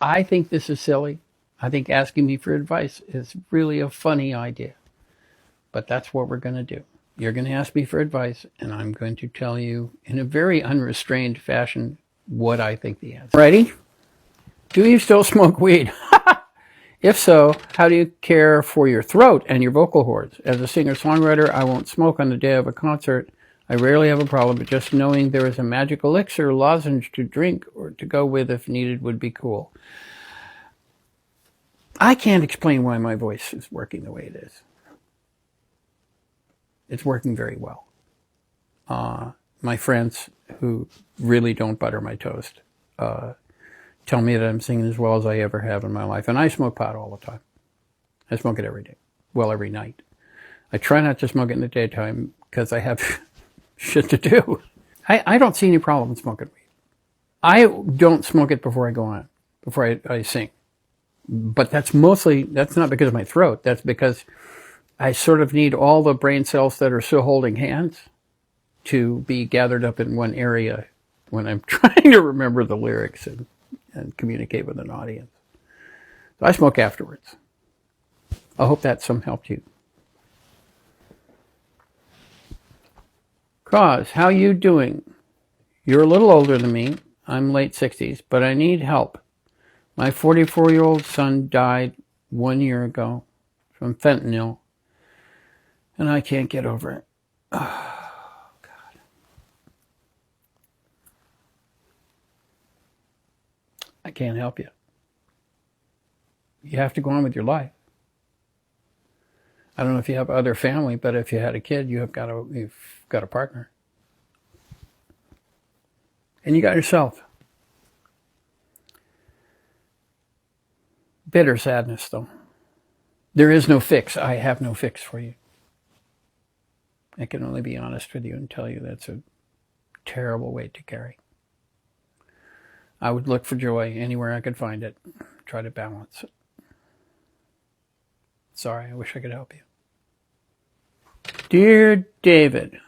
I think this is silly. I think asking me for advice is really a funny idea. But that's what we're going to do. You're going to ask me for advice, and I'm going to tell you in a very unrestrained fashion what I think the answer is. Ready? Do you still smoke weed? If so, how do you care for your throat and your vocal cords? As a singer-songwriter, I won't smoke on the day of a concert. I rarely have a problem, but just knowing there is a magic elixir lozenge to drink or to go with if needed would be cool. I can't explain why my voice is working the way it is. It's working very well. My friends who really don't butter my toast tell me that I'm singing as well as I ever have in my life. And I smoke pot all the time. I smoke it every day. Well, every night. I try not to smoke it in the daytime because I have shit to do. I don't see any problem smoking weed. I don't smoke it before I go on, before I sing. But that's not because of my throat. That's because I sort of need all the brain cells that are still holding hands to be gathered up in one area when I'm trying to remember the lyrics and communicate with an audience. So I smoke afterwards. I hope that some helped you. Croz, how you doing? You're a little older than me. I'm late 60s, but I need help. My 44-year-old son died 1 year ago from fentanyl, and I can't get over it. Oh, God. I can't help you. You have to go on with your life. I don't know if you have other family, but if you had a kid, you've got a partner. And you got yourself. Bitter sadness, though. There is no fix. I have no fix for you. I can only be honest with you and tell you that's a terrible weight to carry. I would look for joy anywhere I could find it. Try to balance it. Sorry, I wish I could help you. Dear David,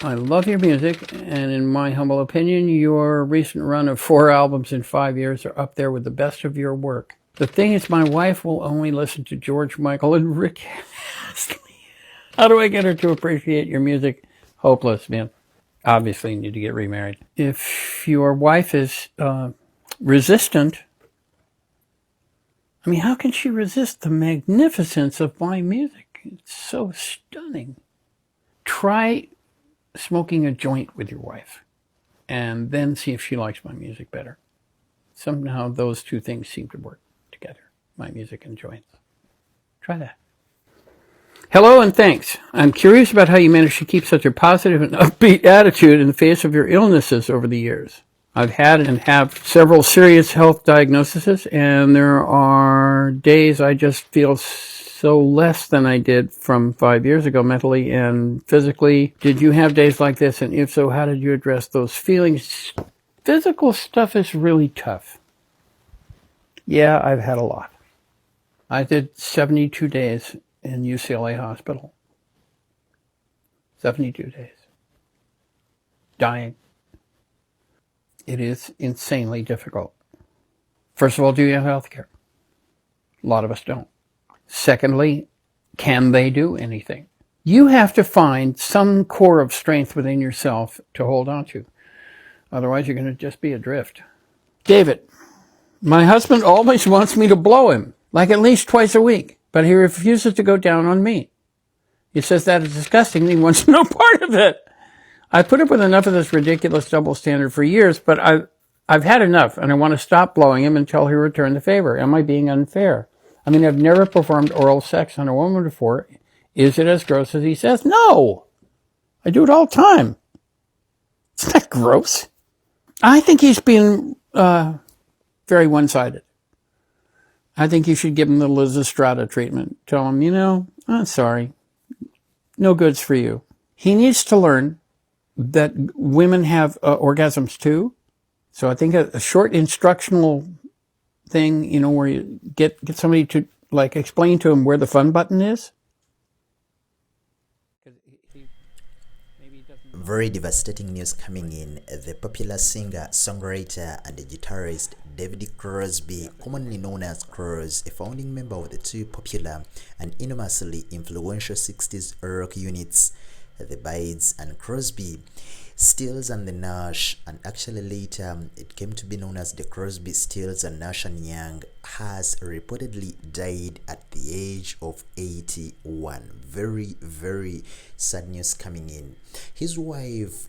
I love your music, and in my humble opinion, your recent run of 4 albums in 5 years are up there with the best of your work. The thing is, my wife will only listen to George Michael and Rick Astley. How do I get her to appreciate your music? Hopeless, man. Obviously, you need to get remarried. If your wife is resistant, I mean, how can she resist the magnificence of my music? It's so stunning. Try smoking a joint with your wife and then see if she likes my music better. Somehow those two things seem to work together, my music and joints. Try that. Hello and thanks. I'm curious about how you manage to keep such a positive and upbeat attitude in the face of your illnesses over the years. I've had and have several serious health diagnoses, and there are days I just feel so less than I did from 5 years ago, mentally and physically. Did you have days like this? And if so, how did you address those feelings? Physical stuff is really tough. Yeah, I've had a lot. I did 72 days in UCLA hospital. 72 days. Dying. It is insanely difficult. First of all, do you have health care? A lot of us don't. Secondly, can they do anything? You have to find some core of strength within yourself to hold on to. Otherwise, you're going to just be adrift. David, my husband always wants me to blow him, like at least twice a week, but he refuses to go down on me. He says that is disgusting and he wants no part of it. I put up with enough of this ridiculous double standard for years, but I've had enough, and I want to stop blowing him until he returns the favor. Am I being unfair? I mean, I've never performed oral sex on a woman before. Is it as gross as he says? No! I do it all the time. It's not gross. I think he's being very one-sided. I think you should give him the Liz Estrada treatment. Tell him, I'm sorry. No goods for you. He needs to learn that women have orgasms too. So I think a short instructional thing, where you get somebody to explain to him where the fun button is. Very devastating news coming in. The popular singer, songwriter, and guitarist David Crosby, commonly known as Croz, a founding member of the two popular and enormously influential 60s rock units, the Byrds and Crosby, Stills and the Nash, and actually later it came to be known as the Crosby, Stills and Nash and Young, has reportedly died at the age of 81. Very, very sad news coming in. His wife,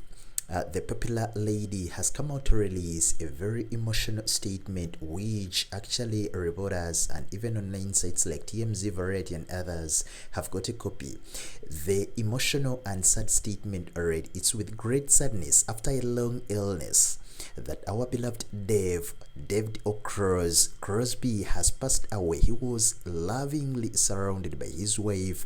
the popular lady, has come out to release a very emotional statement, which actually reporters and even online sites like TMZ, Variety, and others have got a copy. The emotional and sad statement read, "It's with great sadness after a long illness that our beloved David Croz Crosby has passed away. He was lovingly surrounded by his wife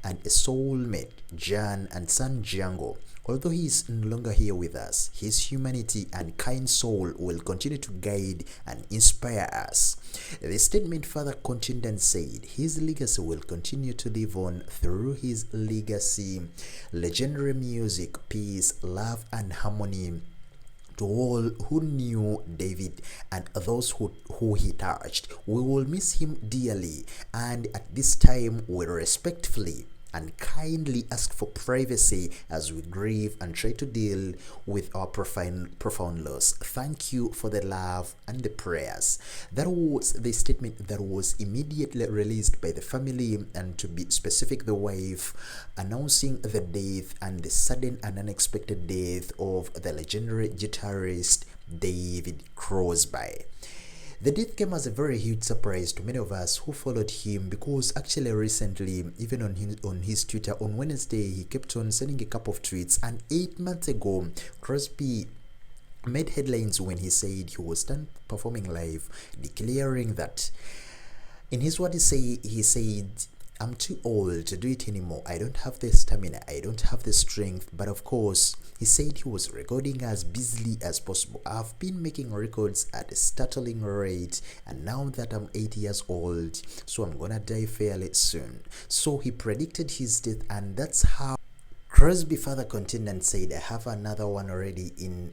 and a soulmate, Jan, and son Django. Although he is no longer here with us, his humanity and kind soul will continue to guide and inspire us." The statement further continued and said, "His legacy will continue to live on through his legacy, legendary music, peace, love, and harmony to all who knew David and those who he touched. We will miss him dearly, and at this time we respectfully and kindly ask for privacy as we grieve and try to deal with our profound loss. Thank you for the love and the prayers." That was the statement that was immediately released by the family, and to be specific, the wife, announcing the death and the sudden and unexpected death of the legendary guitarist David Crosby. The death came as a very huge surprise to many of us who followed him, because actually recently, even on his Twitter on Wednesday, he kept on sending a couple of tweets, and 8 months ago, Crosby made headlines when he said he was done performing live, declaring that, in his words, he said, "I'm too old to do it anymore. I don't have the stamina. I don't have the strength." But of course, he said he was recording as busily as possible. "I've been making records at a startling rate, and now that I'm 80 years old, so I'm gonna die fairly soon." So he predicted his death, and that's how Crosby further continued and said, "I have another one already in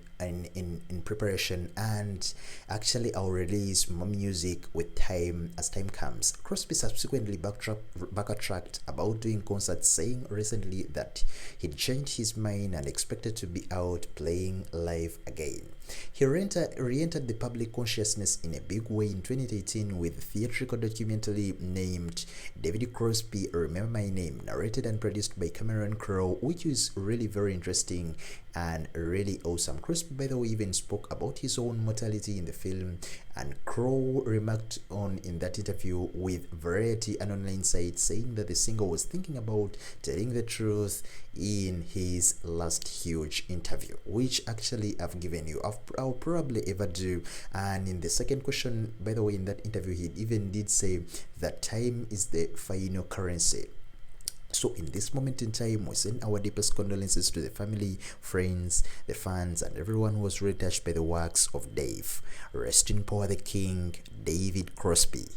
preparation, and actually I'll release more music with time as time comes." Crosby subsequently backtracked about doing concerts, saying recently that he'd changed his mind and expected to be out playing live again. He re-entered the public consciousness in a big way in 2018 with a theatrical documentary named David Crosby, Remember My Name, narrated and produced by Croz, which is really very interesting and really awesome. Crosby, by the way, even spoke about his own mortality in the film, and Crow remarked on in that interview with Variety and online sites, saying that the singer was thinking about telling the truth in his last huge interview, which actually I've given you. I'll probably ever do. And in the second question, by the way, in that interview, he even did say that time is the final currency. So in this moment in time, we send our deepest condolences to the family, friends, the fans, and everyone who was really touched by the works of Dave. Rest in power, the King, David Crosby.